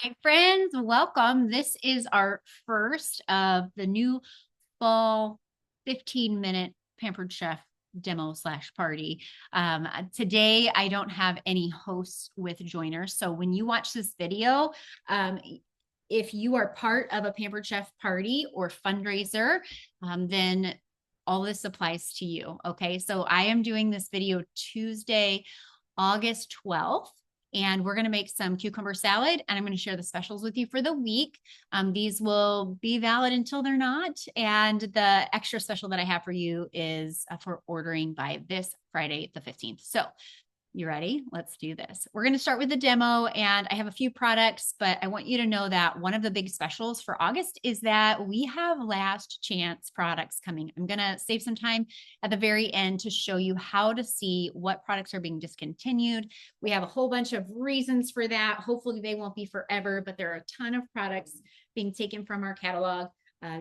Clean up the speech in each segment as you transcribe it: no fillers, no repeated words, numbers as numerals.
Hi, friends. Welcome. This is our first of the new fall 15-minute Pampered Chef demo slash party. Today, I don't have any hosts with joiners. So when you watch this video, um, if you are part of a Pampered Chef party or fundraiser, then all this applies to you. Okay. So I am doing this video Tuesday, August 12th. And we're going to make some cucumber salad, and I'm going to share the specials with you for the week. These will be valid until they're not. And the extra special that I have for you is for ordering by this Friday, the 15th. So you ready? Let's do this. We're going to start with the demo, and I have a few products, but I want you to know that one of the big specials for August is that we have last chance products coming. I'm going to save some time at the very end to show you how to see what products are being discontinued. We have a whole bunch of reasons for that. Hopefully they won't be forever, but there are a ton of products being taken from our catalog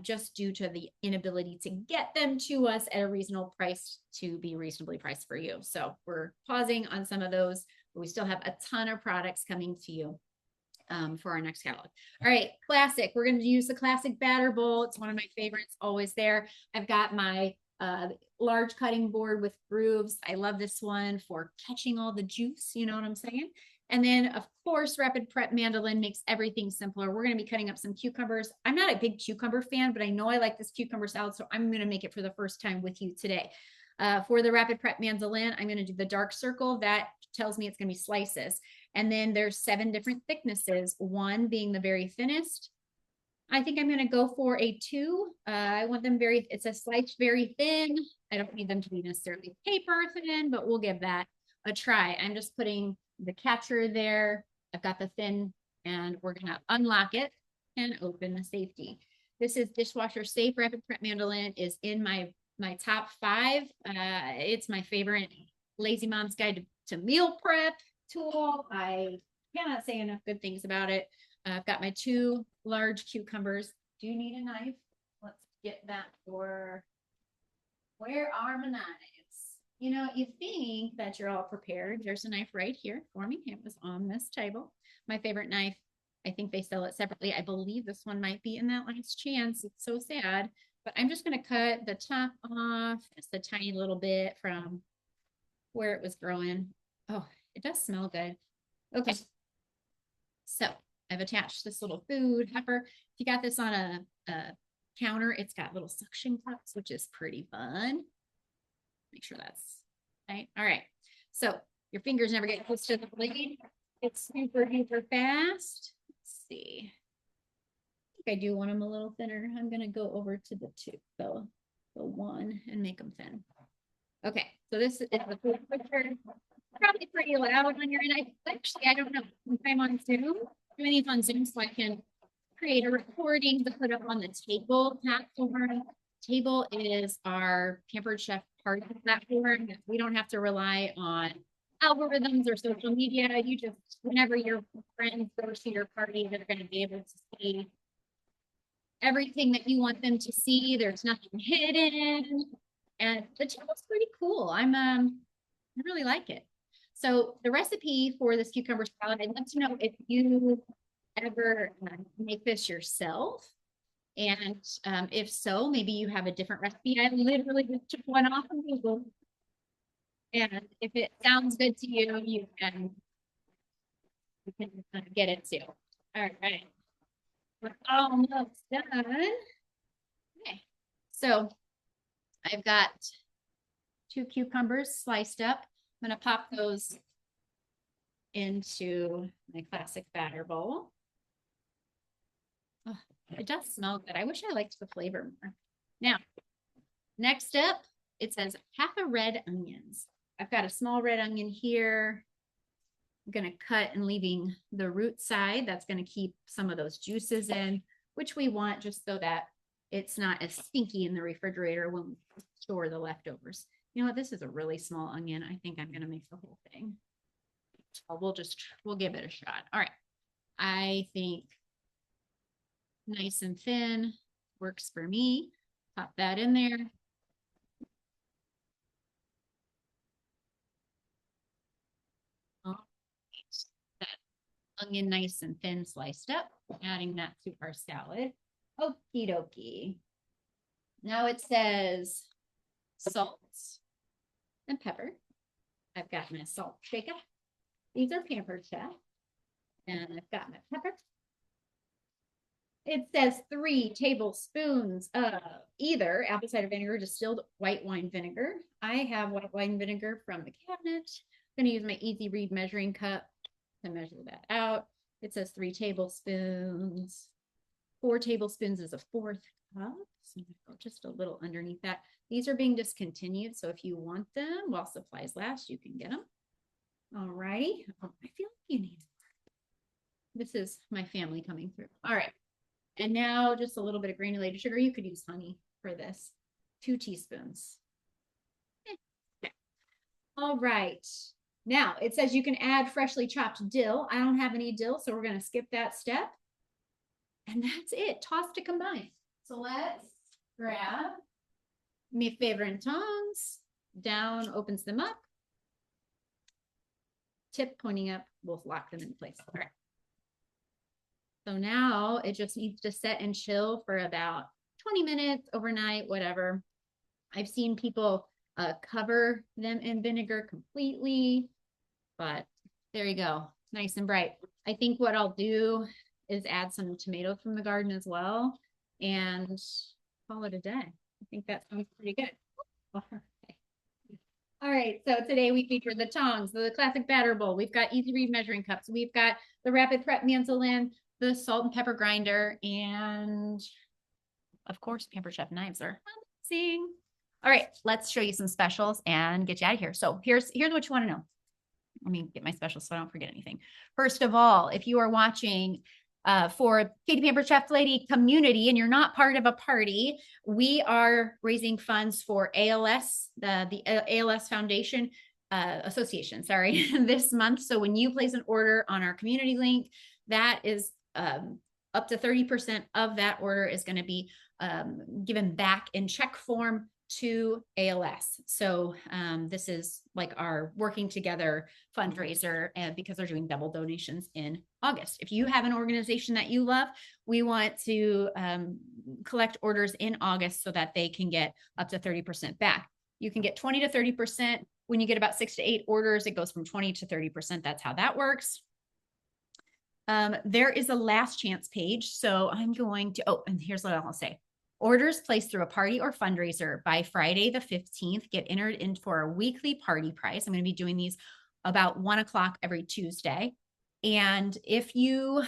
just due to the inability to get them to us at a reasonable price to be reasonably priced for you. So we're pausing on some of those, but we still have a ton of products coming to you for our next catalog. All right, classic. We're going to use the classic batter bowl. It's one of my favorites, always there. I've got my large cutting board with grooves. I love this one for catching all the juice. You know what I'm saying? And then, of course, Rapid Prep Mandolin makes everything simpler. We're going to be cutting up some cucumbers. I'm not a big cucumber fan, but I know I like this cucumber salad, so I'm going to make it for the first time with you today. For the Rapid Prep Mandolin, I'm going to do the dark circle. That tells me it's going to be slices. And then there's 7 different thicknesses, one being the very thinnest. I think I'm going to go for a 2. I want them it's a sliced very thin. I don't need them to be necessarily paper thin, but we'll give that a try. I'm just putting the catcher there. I've got the thin, and we're going to unlock it and open the safety. This is dishwasher safe. Rapid Prep Mandolin is in my top 5. It's my favorite Lazy Mom's Guide to Meal Prep tool. I cannot say enough good things about it. I've got my 2 large cucumbers. Do you need a knife? Let's get that for, where are my knives? You know, you think that you're all prepared. There's a knife right here for me. It was on this table. My favorite knife. I think they sell it separately. I believe this one might be in that last chance. It's so sad. But I'm just going to cut the top off just a tiny little bit from where it was growing. Oh, it does smell good. Okay. So I've attached this little food pepper. If you got this on a counter, it's got little suction cups, which is pretty fun. Make sure that's right. All right. So your fingers never get close to the blade. It's super, super fast. Let's see. I think I do want them a little thinner. I'm going to go over to the 2, so the 1, and make them thin. Okay. So this is the food picture. Probably pretty loud on your end. I don't know. I'm on Zoom. Doing these on Zoom so I can create a recording to put up on the table platform. Table is our Pampered Chef party platform. We don't have to rely on algorithms or social media. You just, whenever your friends go to your party, they're going to be able to see everything that you want them to see. There's nothing hidden. And the table's pretty cool. I really like it. So the recipe for this cucumber salad, I'd love to know if you ever make this yourself. And if so, maybe you have a different recipe. I literally just took one off of Google. And if it sounds good to you, you can get it too. All right. We're almost done. Okay. So I've got 2 cucumbers sliced up. I'm going to pop those into my classic batter bowl. Oh, it does smell good. I wish I liked the flavor more. Now, next up, it says half a red onions. I've got a small red onion here. I'm going to cut and leaving the root side. That's going to keep some of those juices in, which we want just so that it's not as stinky in the refrigerator when we store the leftovers. You know what? This is a really small onion. I think I'm going to make the whole thing. We'll give it a shot. All right. I think nice and thin works for me. Pop that in there. All right. That onion nice and thin sliced up, adding that to our salad. Okie dokie. Now it says salt and pepper. I've got my salt shaker. These are Pampered Chef. And I've got my pepper. It says 3 tablespoons of either apple cider vinegar, distilled white wine vinegar. I have white wine vinegar from the cabinet. I'm going to use my easy read measuring cup to measure that out. It says 3 tablespoons. 4 tablespoons is a 1/4 cup. So I'm going to go just a little underneath that. These are being discontinued. So if you want them while supplies last, you can get them. All righty. Oh, I feel like you need more. This is my family coming through. All right. And now just a little bit of granulated sugar. You could use honey for this. 2 teaspoons. Okay. All right. Now it says you can add freshly chopped dill. I don't have any dill, so we're going to skip that step. And that's it. Toss to combine. So let's grab my favorite tongs. Down opens them up. Tip pointing up. We'll lock them in place. All right. So now it just needs to set and chill for about 20 minutes, overnight, whatever. I've seen people cover them in vinegar completely, but there you go. Nice and bright. I think what I'll do is add some tomatoes from the garden as well and call it a day. I think that sounds pretty good. All right, so today we featured the tongs, the classic batter bowl. We've got easy read measuring cups. We've got the rapid prep mandolin, the salt and pepper grinder, and of course, Pampered Chef knives are amazing. All right, let's show you some specials and get you out of here. So here's what you want to know. Let me get my specials so I don't forget anything. First of all, if you are watching for Katie Pampered Chef Lady community and you're not part of a party, we are raising funds for ALS, the ALS Foundation Association, sorry, this month. So when you place an order on our community link, that is up to 30% of that order is going to be given back in check form to ALS. So this is like our working together fundraiser because they're doing double donations in August. If you have an organization that you love, we want to collect orders in August so that they can get up to 30% back. You can get 20 to 30%. When you get about 6 to 8 orders, it goes from 20 to 30%. That's how that works. There is a last chance page. So I'm going to, and here's what I'll say. Orders placed through a party or fundraiser by Friday the 15th get entered in for a weekly party price. I'm going to be doing these about 1 o'clock every Tuesday. And if you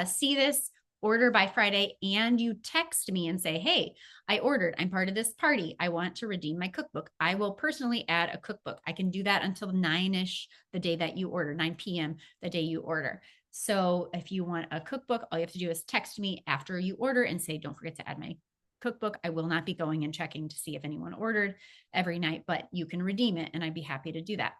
see this order by Friday and you text me and say, hey, I ordered, I'm part of this party, I want to redeem my cookbook, I will personally add a cookbook. I can do that until 9-ish the day that you order, 9 p.m. the day you order. So if you want a cookbook, all you have to do is text me after you order and say, don't forget to add my cookbook. I will not be going and checking to see if anyone ordered every night, but you can redeem it and I'd be happy to do that.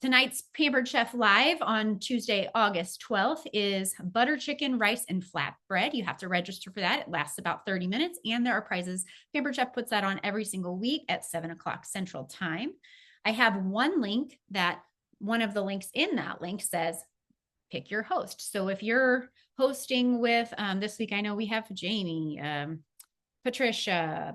Tonight's Pampered Chef Live on Tuesday, August 12th is butter chicken, rice, and flatbread. You have to register for that. It lasts about 30 minutes and there are prizes. Pampered Chef puts that on every single week at 7 o'clock Central Time. I have one link that one of the links in that link says, pick your host. So if you're hosting with, this week, I know we have Jamie, Patricia,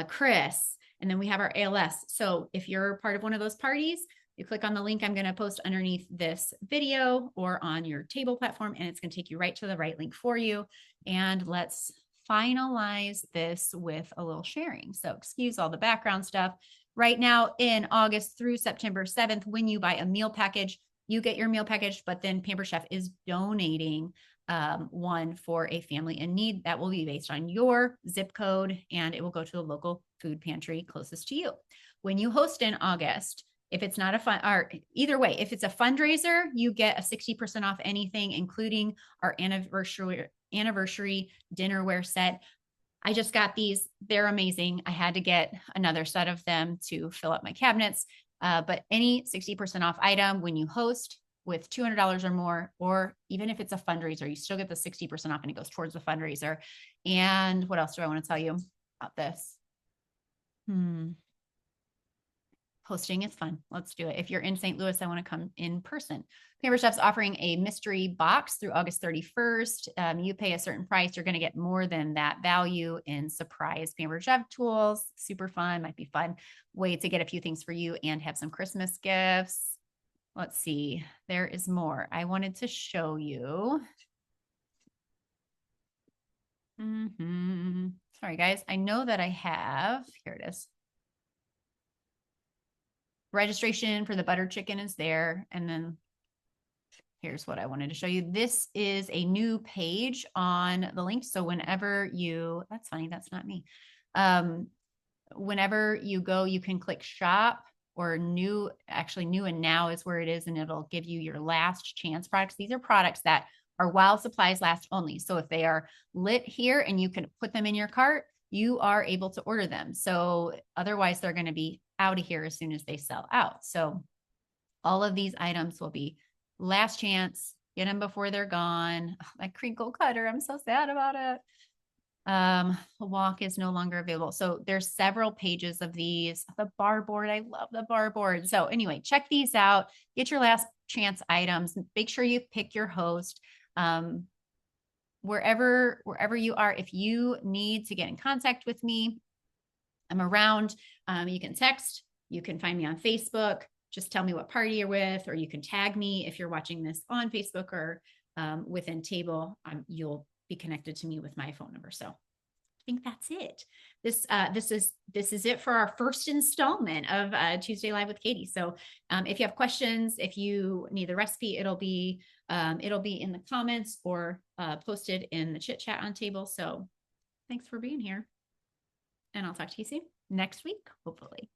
Chris, and then we have our ALS. So if you're part of one of those parties, you click on the link I'm going to post underneath this video or on your table platform, and it's going to take you right to the right link for you. And let's finalize this with a little sharing. So excuse all the background stuff. Right now in August through September 7th, when you buy a meal package, you get your meal package, but then Pampered Chef is donating one for a family in need that will be based on your zip code, and it will go to the local food pantry closest to you. When you host in August, if it's not a fun, or either way, if it's a fundraiser, you get a 60% off anything, including our anniversary dinnerware set. I just got these. They're amazing. I had to get another set of them to fill up my cabinets. But any 60% off item when you host with $200 or more, or even if it's a fundraiser, you still get the 60% off and it goes towards the fundraiser. And what else do I want to tell you about this? hosting is fun. Let's do it. If you're in St. Louis, I want to come in person. Pampered Chef's offering a mystery box through August 31st. You pay a certain price, you're going to get more than that value in surprise Pampered Chef tools. Super fun, might be fun way to get a few things for you and have some Christmas gifts. Let's see, there is more. I wanted to show you. Sorry, guys. I know that I have, here it is. Registration for the butter chicken is there. And then here's what I wanted to show you. This is a new page on the link. So whenever you, that's funny, that's not me. Whenever you go, you can click shop or new, actually new and now is where it is. And it'll give you your last chance products. These are products that are while supplies last only. So if they are lit here and you can put them in your cart, you are able to order them. So otherwise they're going to be out of here as soon as they sell out. So all of these items will be last chance, get them before they're gone. Oh, my crinkle cutter, I'm so sad about it. The wok is no longer available. So there's several pages of these. The bar board, I love the bar board. So anyway, check these out, get your last chance items, make sure you pick your host. Wherever you are, if you need to get in contact with me, I'm around. You can text, you can find me on Facebook, just tell me what party you're with, or you can tag me if you're watching this on Facebook or within table. You'll be connected to me with my phone number. So I think that's it. This is it for our first installment of Tuesday Live with Katie. So if you have questions, if you need the recipe, it'll be in the comments or posted in the chit chat on table. So thanks for being here. And I'll talk to you soon next week, hopefully.